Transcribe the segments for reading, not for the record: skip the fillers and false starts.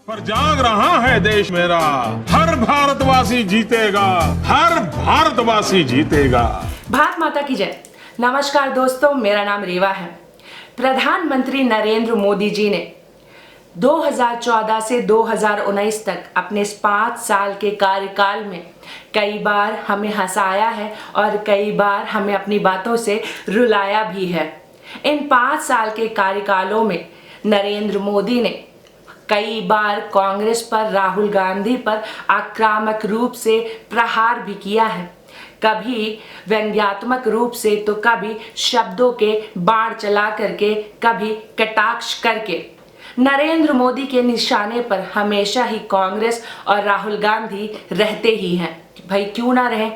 पर जाग रहा है देश मेरा, हर भारतवासी जीतेगा, हर भारतवासी जीतेगा। भारत माता की जय। नमस्कार दोस्तों, मेरा नाम रीवा है। प्रधानमंत्री नरेंद्र मोदी जी ने 2014 से 2019 तक अपने इस 5 साल के कार्यकाल में कई बार हमें हंसाया है और कई बार हमें अपनी बातों से रुलाया भी है। इन 5 साल के कार्यकालों में नरेंद्र मोदी ने कई बार कांग्रेस पर, राहुल गांधी पर आक्रामक रूप से प्रहार भी किया है। कभी व्यंग्यात्मक रूप से तो कभी शब्दों के बाण चला करके, कभी कटाक्ष करके। नरेंद्र मोदी के निशाने पर हमेशा ही कांग्रेस और राहुल गांधी रहते ही हैं। भाई क्यों ना रहे,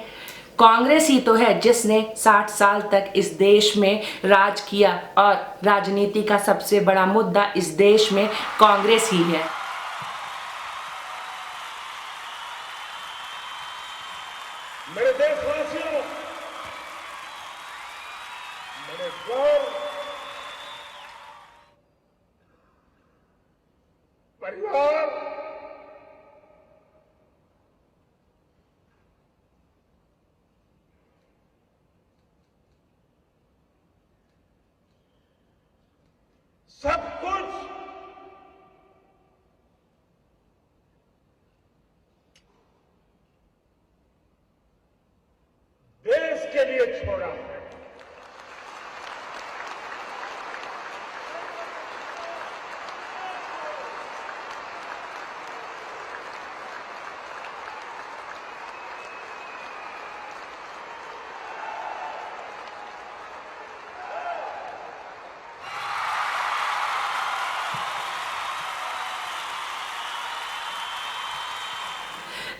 कांग्रेस ही तो है जिसने 60 साल तक इस देश में राज किया और राजनीति का सबसे बड़ा मुद्दा इस देश में कांग्रेस ही है। मेरे देशवासियों, मेरे गौर परिवार, सब कुछ देश के लिए छोड़ा है।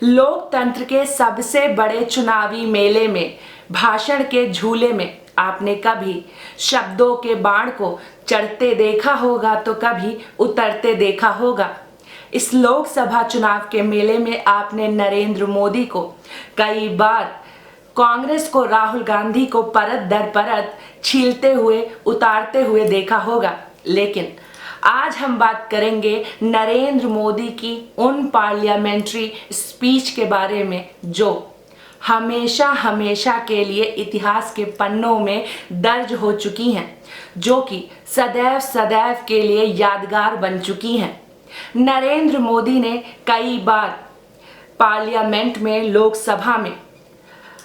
लोकतंत्र के सबसे बड़े चुनावी मेले में, भाषण के झूले में आपने कभी शब्दों के बाण को चढ़ते देखा होगा तो कभी उतरते देखा होगा। इस लोकसभा चुनाव के मेले में आपने नरेंद्र मोदी को कई बार, कांग्रेस को, राहुल गांधी को परत दर परत छीलते हुए, उतारते हुए देखा होगा। लेकिन आज हम बात करेंगे नरेंद्र मोदी की उन पार्लियामेंट्री स्पीच के बारे में जो हमेशा हमेशा के लिए इतिहास के पन्नों में दर्ज हो चुकी हैं, जो कि सदैव सदैव के लिए यादगार बन चुकी हैं। नरेंद्र मोदी ने कई बार पार्लियामेंट में, लोकसभा में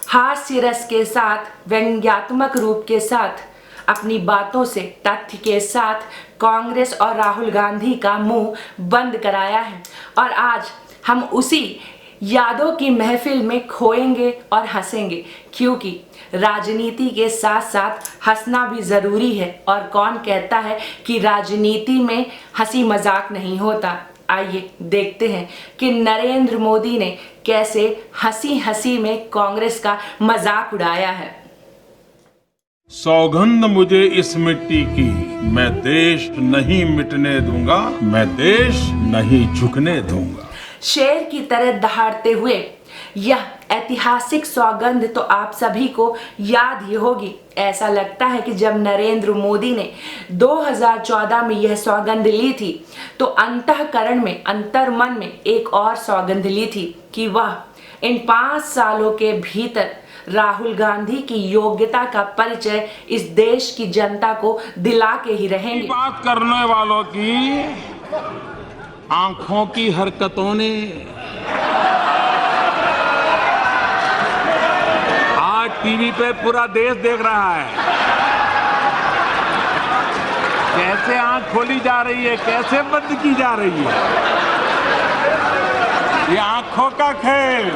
हास्य रस के साथ, व्यंग्यात्मक रूप के साथ, अपनी बातों से, तथ्य के साथ कांग्रेस और राहुल गांधी का मुंह बंद कराया है। और आज हम उसी यादों की महफिल में खोएंगे और हंसेंगे, क्योंकि राजनीति के साथ साथ हंसना भी ज़रूरी है। और कौन कहता है कि राजनीति में हंसी मजाक नहीं होता। आइए देखते हैं कि नरेंद्र मोदी ने कैसे हंसी हंसी में कांग्रेस का मजाक उड़ाया है। सौगंध मुझे इस मिट्टी की, मैं देश नहीं मिटने दूंगा, मैं देश नहीं झुकने दूंगा। शेर की तरह दहाड़ते हुए यह ऐतिहासिक सौगंध तो आप सभी को याद ही होगी। ऐसा लगता है कि जब नरेंद्र मोदी ने 2014 में यह सौगंध ली थी तो अंतःकरण में, अंतर्मन में एक और सौगंध ली थी कि वह इन 5 सालों के भीतर राहुल गांधी की योग्यता का परिचय इस देश की जनता को दिला के ही रहेंगे। बात करने वालों की आंखों की हरकतों ने आज टीवी पे पूरा देश देख रहा है, कैसे आंख खोली जा रही है, कैसे बंद की जा रही है। ये आंखों का खेल।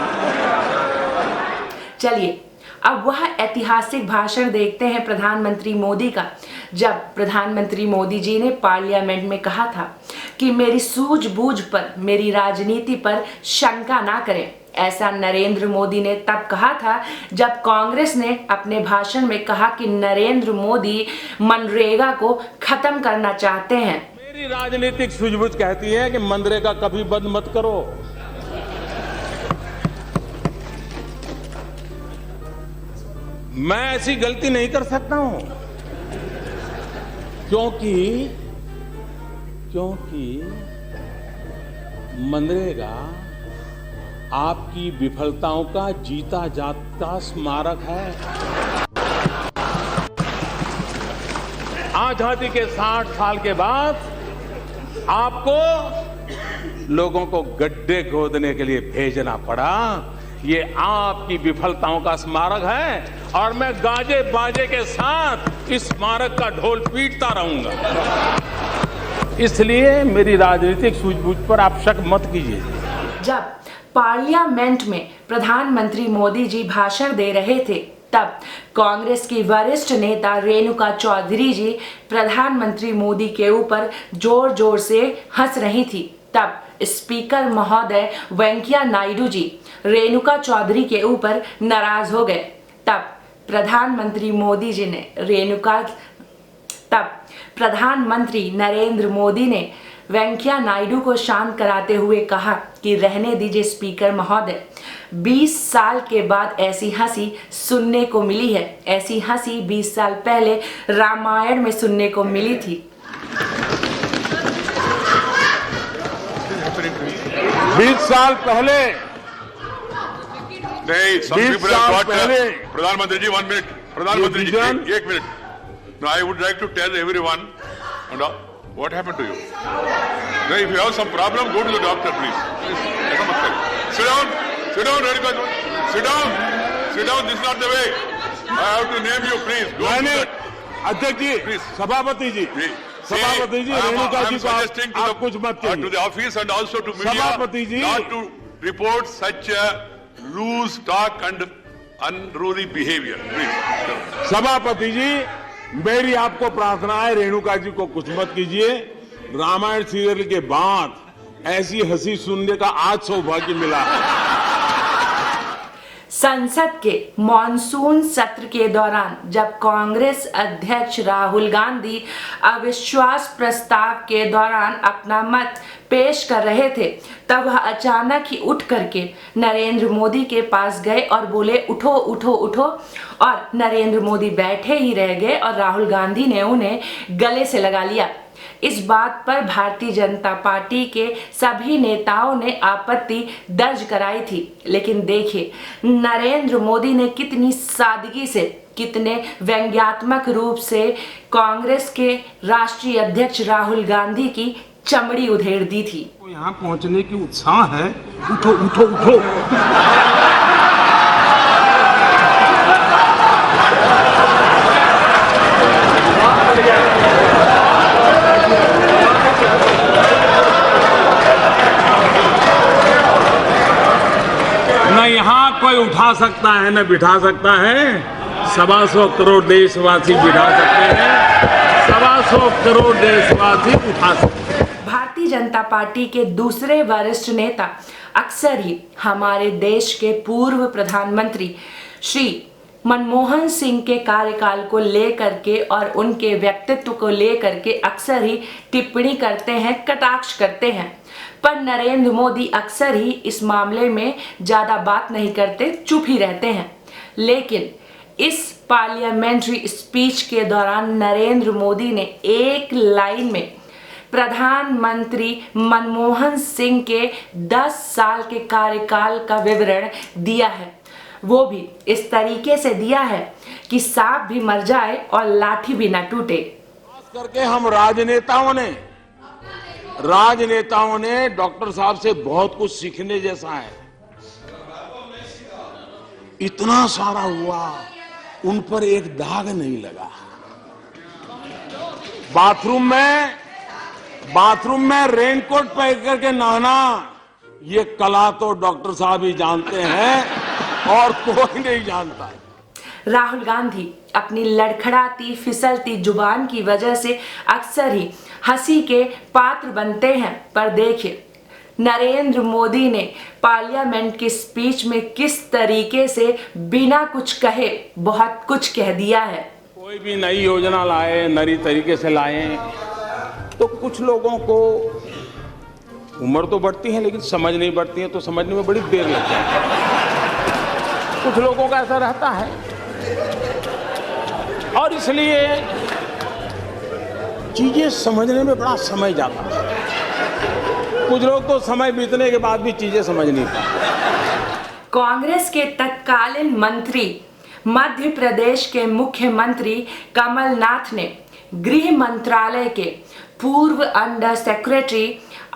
चलिए अब वह ऐतिहासिक भाषण देखते हैं प्रधानमंत्री मोदी का, जब प्रधानमंत्री मोदी जी ने पार्लियामेंट में कहा था कि मेरी सूझबूझ पर, मेरी राजनीति पर शंका ना करें। ऐसा नरेंद्र मोदी ने तब कहा था जब कांग्रेस ने अपने भाषण में कहा कि नरेंद्र मोदी मनरेगा को खत्म करना चाहते हैं। मेरी राजनीतिक सूझबूझ कहती है कि मनरेगा कभी बंद मत करो। मैं ऐसी गलती नहीं कर सकता हूं, क्योंकि मनरेगा आपकी विफलताओं का जीता जागता स्मारक है। आजादी के 60 साल के बाद आपको लोगों को गड्ढे खोदने के लिए भेजना पड़ा। ये आपकी विफलताओं का स्मारक है और मैं गाजे बाजे के साथ इस स्मारक का ढोल पीटता रहूंगा। इसलिए मेरी राजनीतिक सूझबूझ पर आप शक मत कीजिए। जब पार्लियामेंट में प्रधानमंत्री मोदी जी भाषण दे रहे थे, तब कांग्रेस की वरिष्ठ नेता रेणुका चौधरी जी प्रधानमंत्री मोदी के ऊपर जोर जोर से हंस रही थी। तब स्पीकर महोदय वेंकैया नायडू जी रेणुका चौधरी के ऊपर नाराज हो गए। तब प्रधानमंत्री नरेंद्र मोदी ने वेंकैया नायडू को शांत कराते हुए कहा कि रहने दीजिए स्पीकर महोदय, 20 साल के बाद ऐसी हंसी सुनने को मिली है। ऐसी हंसी 20 साल पहले रामायण में सुनने को मिली थी। 20 साल पहले नहीं, some 20 people have साल got पहले प्रधानमंत्री जी 1 मिनट, प्रधानमंत्री जी एक minute. Now I would like to tell everyone, what happened to you? No, if you have some problem, go to the doctor, please. ऐसा मत करो। Sit down, Renuka, sit down. This is not the way. I have to name you, please. Go to that. अध्यक्ष जी, Please. सभापति जी, रेणुका जी को आप कुछ मत कहिए। To the office and also to media, सभापति जी, not to report such loose talk and unruly behavior, please. सभापति जी, मेरी आपको प्रार्थना है, रेणुका जी को कुछ मत कीजिए। रामायण सीरियल के बाद ऐसी हंसी सुनने का आज सौभाग्य मिला है। संसद के मॉनसून सत्र के दौरान जब कांग्रेस अध्यक्ष राहुल गांधी अविश्वास प्रस्ताव के दौरान अपना मत पेश कर रहे थे, तब वह अचानक ही उठ करके नरेंद्र मोदी के पास गए और बोले उठो उठो उठो, और नरेंद्र मोदी बैठे ही रह गए और राहुल गांधी ने उन्हें गले से लगा लिया। इस बात पर भारतीय जनता पार्टी के सभी नेताओं ने आपत्ति दर्ज कराई थी, लेकिन देखिए नरेंद्र मोदी ने कितनी सादगी से, कितने व्यंग्यात्मक रूप से कांग्रेस के राष्ट्रीय अध्यक्ष राहुल गांधी की चमड़ी उधेड़ दी थी। यहाँ पहुंचने की उत्साह है, उठो उठो उठो। न यहाँ कोई उठा सकता है न बिठा सकता है। 125 करोड़ देशवासी बिठा सकते हैं, 125 करोड़ देशवासी उठा सकते हैं। भारतीय जनता पार्टी के दूसरे वरिष्ठ नेता अक्सर ही हमारे देश के पूर्व प्रधानमंत्री श्री मनमोहन सिंह के कार्यकाल को लेकर के और उनके व्यक्तित्व को लेकर के अक्सर ही टिप्पणी करते हैं, कटाक्ष करते हैं, पर नरेंद्र मोदी अक्सर ही इस मामले में ज़्यादा बात नहीं करते, चुप ही रहते हैं। लेकिन इस पार्लियामेंट्री स्पीच के दौरान नरेंद्र मोदी ने एक लाइन में प्रधानमंत्री मनमोहन सिंह के 10 साल के कार्यकाल का विवरण दिया है। वो भी इस तरीके से दिया है कि सांप भी मर जाए और लाठी भी ना टूटे। खास करके हम राजनेताओं ने डॉक्टर साहब से बहुत कुछ सीखने जैसा है। इतना सारा हुआ, उन पर एक दाग नहीं लगा। बाथरूम में रेनकोट पहन करके नहाना, ये कला तो डॉक्टर साहब ही जानते हैं और कोई नहीं जानता। राहुल गांधी अपनी लड़खड़ाती फिसलती जुबान की वजह से अक्सर ही हंसी के पात्र बनते हैं, पर देखिए नरेंद्र मोदी ने पार्लियामेंट की स्पीच में किस तरीके से बिना कुछ कहे बहुत कुछ कह दिया है। कोई भी नई योजना लाए, नई तरीके से लाए, तो कुछ लोगों को उम्र तो बढ़ती है लेकिन समझ नहीं बढ़ती है, तो समझने में बड़ी देर लगती है। कुछ लोगों का ऐसा रहता है और इसलिए चीजें समझने में बड़ा समय जाता है। कुछ लोग तो समय बीतने के बाद भी चीजें समझ नहीं पाते। कांग्रेस के तत्कालीन मंत्री मध्य प्रदेश के मुख्यमंत्री कमलनाथ ने गृह मंत्रालय के पूर्व अंडर सेक्रेटरी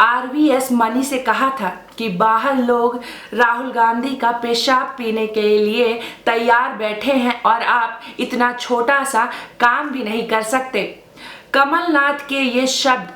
RVS मनी से कहा था कि बाहर लोग राहुल गांधी का पेशाब पीने के लिए तैयार बैठे हैं और आप इतना छोटा सा काम भी नहीं कर सकते। कमलनाथ के ये शब्द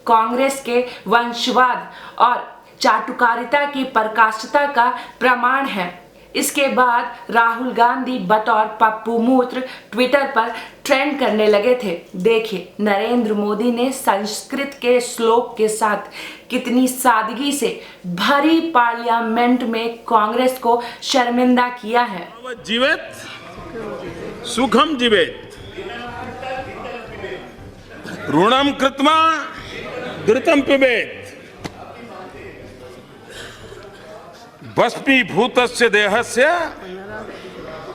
कांग्रेस के वंशवाद और चाटुकारिता की पराकाष्ठा का प्रमाण है। इसके बाद राहुल गांधी बतौर पप्पू मूत्र ट्विटर पर ट्रेंड करने लगे थे। देखिए नरेंद्र मोदी ने संस्कृत के श्लोक के साथ कितनी सादगी से भरी पार्लियामेंट में कांग्रेस को शर्मिंदा किया है। जीवेत सुखम जीवेत ऋणम कृत्वा घृतम पिबेत भस्मीभूतस्य देहस्य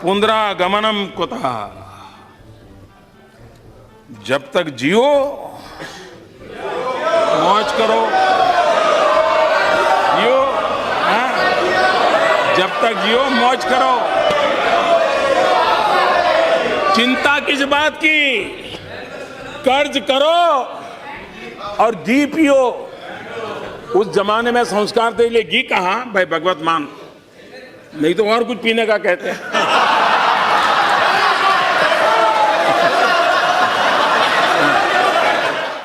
पुनरागमनम कुतः। जब तक जियो मौज करो, जियो, हाँ? जब तक जियो मौज करो। चिंता किस बात की? कर्ज करो और घी पियो। उस जमाने में संस्कार के लिए घी कहाँ भाई, भगवत मान, नहीं तो और कुछ पीने का कहते हैं।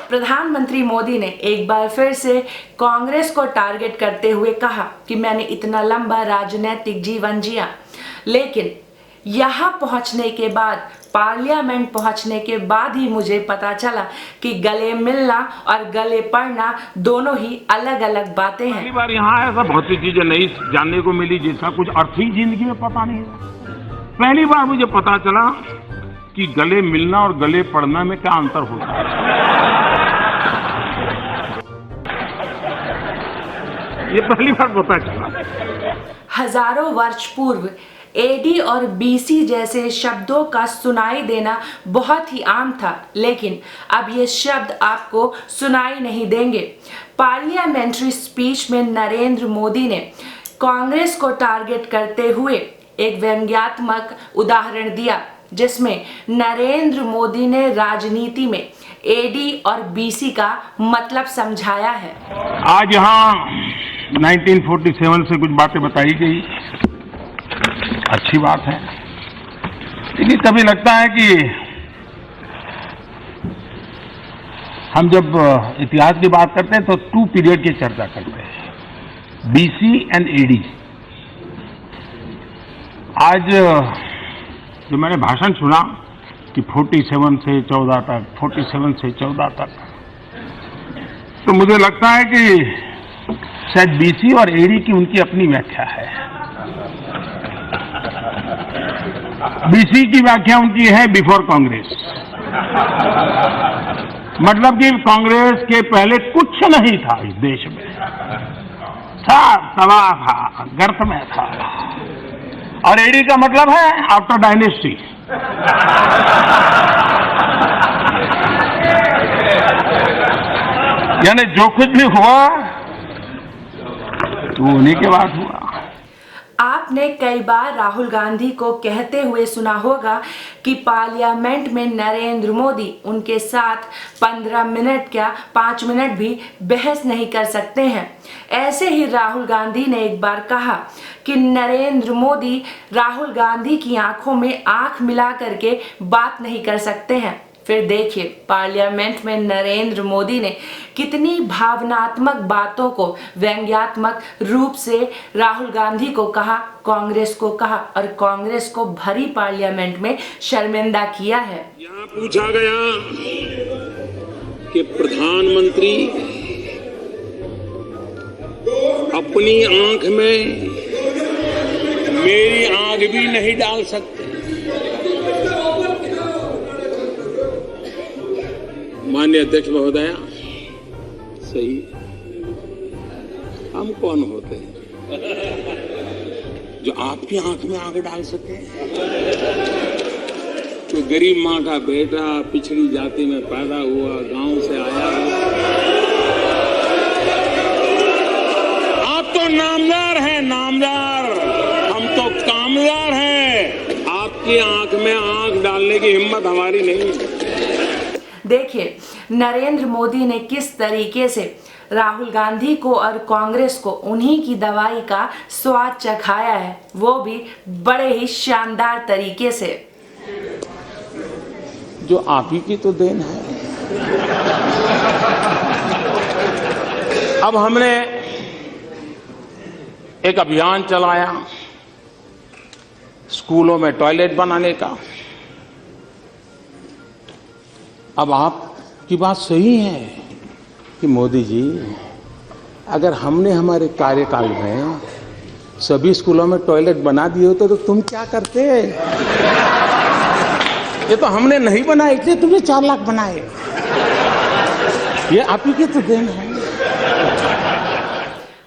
प्रधानमंत्री मोदी ने एक बार फिर से कांग्रेस को टारगेट करते हुए कहा कि मैंने इतना लंबा राजनीतिक जीवन जिया, लेकिन यहाँ पहुंचने के बाद, पार्लियामेंट पहुंचने के बाद ही मुझे पता चला कि गले मिलना और गले पड़ना दोनों ही अलग अलग बातें हैं। पहली बार यहाँ ऐसा बहुत सी चीजें नई जानने को मिली जिसका कुछ अर्थ ही जिंदगी में पता नहीं है। पहली बार मुझे पता चला कि गले मिलना और गले पड़ना में क्या अंतर होता है। ये पहली बार पता चला। हजारों वर्ष पूर्व एडी और बीसी जैसे शब्दों का सुनाई देना बहुत ही आम था, लेकिन अब ये शब्द आपको सुनाई नहीं देंगे। पार्लियामेंट्री स्पीच में नरेंद्र मोदी ने कांग्रेस को टारगेट करते हुए एक व्यंग्यात्मक उदाहरण दिया, जिसमें नरेंद्र मोदी ने राजनीति में एडी और बीसी का मतलब समझाया है। आज यहाँ 1947 से कुछ बातें बताई गई, अच्छी बात है, लेकिन कभी लगता है कि हम जब इतिहास की बात करते हैं तो 2 पीरियड की चर्चा करते हैं, बीसी एंड एडी। आज जो मैंने भाषण सुना कि 47 से 14 तक, 47 से 14 तक, तो मुझे लगता है कि शायद बीसी और एडी की उनकी अपनी व्याख्या है। बीसी की व्याख्या उनकी है बिफोर कांग्रेस, मतलब कि कांग्रेस के पहले कुछ नहीं था इस देश में, था तबाह था, गर्त में था। और एडी का मतलब है आफ्टर डायनेस्टी। यानी जो कुछ भी हुआ तो उन्हीं के बाद हुआ। आपने कई बार राहुल गांधी को कहते हुए सुना होगा कि पार्लियामेंट में नरेंद्र मोदी उनके साथ 15 मिनट क्या 5 मिनट भी बहस नहीं कर सकते हैं। ऐसे ही राहुल गांधी ने एक बार कहा कि नरेंद्र मोदी राहुल गांधी की आंखों में आंख मिला करके बात नहीं कर सकते हैं। फिर देखिए पार्लियामेंट में नरेंद्र मोदी ने कितनी भावनात्मक बातों को व्यंग्यात्मक रूप से राहुल गांधी को कहा, कांग्रेस को कहा और कांग्रेस को भरी पार्लियामेंट में शर्मिंदा किया है। यहाँ पूछा गया कि प्रधानमंत्री अपनी आंख में मेरी आंख भी नहीं डाल सकते। माननीय अध्यक्ष महोदया, सही, हम कौन होते हैं जो आपकी आंख में आंख डाल सके? तो गरीब माँ का बेटा, पिछड़ी जाति में पैदा हुआ, गांव से आया, नामदार हैं, नामदार। हम तो कामदार हैं। आपकी आंख में आंख डालने की हिम्मत हमारी नहीं। देखिए नरेंद्र मोदी ने किस तरीके से राहुल गांधी को और कांग्रेस को उन्हीं की दवाई का स्वाद चखाया है, वो भी बड़े ही शानदार तरीके से। जो आप ही की तो देन है। अब हमने एक अभियान चलाया स्कूलों में टॉयलेट बनाने का। अब आपकी बात सही है कि मोदी जी, अगर हमने हमारे कार्यकाल में सभी स्कूलों में टॉयलेट बना दिए होते तो तुम क्या करते? ये तो हमने नहीं बनाए, इसलिए तुमने 4 लाख बनाए। ये आप ही की तो देन है।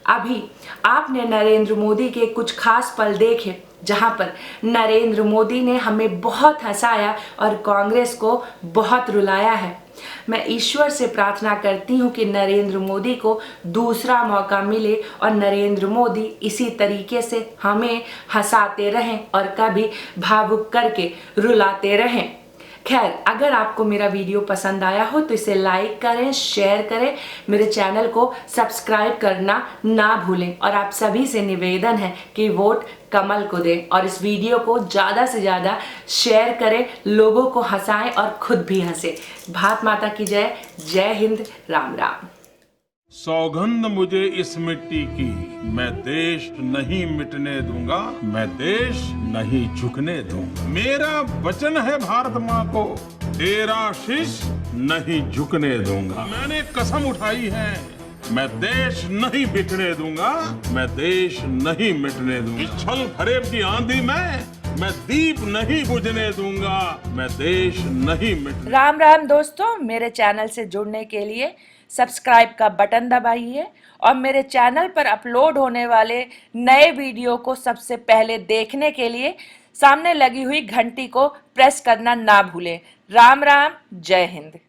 अभी आपने नरेंद्र मोदी के कुछ खास पल देखे जहां पर नरेंद्र मोदी ने हमें बहुत हंसाया और कांग्रेस को बहुत रुलाया है। मैं ईश्वर से प्रार्थना करती हूं कि नरेंद्र मोदी को दूसरा मौका मिले और नरेंद्र मोदी इसी तरीके से हमें हंसाते रहें और कभी भावुक करके रुलाते रहें। खैर, अगर आपको मेरा वीडियो पसंद आया हो तो इसे लाइक करें, शेयर करें, मेरे चैनल को सब्सक्राइब करना ना भूलें और आप सभी से निवेदन है कि वोट कमल को दें और इस वीडियो को ज़्यादा से ज़्यादा शेयर करें, लोगों को हंसाएं और खुद भी हंसें। भारत माता की जय। जय हिंद। राम राम। सौगंध मुझे इस मिट्टी की, मैं देश नहीं मिटने दूंगा, मैं देश नहीं झुकने दूंगा। मेरा वचन है भारत माँ को, तेरा शीश नहीं झुकने दूंगा। मैंने कसम उठाई है, मैं देश नहीं बिकने दूंगा, मैं देश नहीं मिटने दूंगा। छल फरेब की आंधी में मैं दीप नहीं बुझने दूंगा, मैं देश नहीं मिटने। राम राम दोस्तों, मेरे चैनल से जुड़ने के लिए सब्सक्राइब का बटन दबाइए और मेरे चैनल पर अपलोड होने वाले नए वीडियो को सबसे पहले देखने के लिए सामने लगी हुई घंटी को प्रेस करना ना भूलें। राम राम। जय हिंद।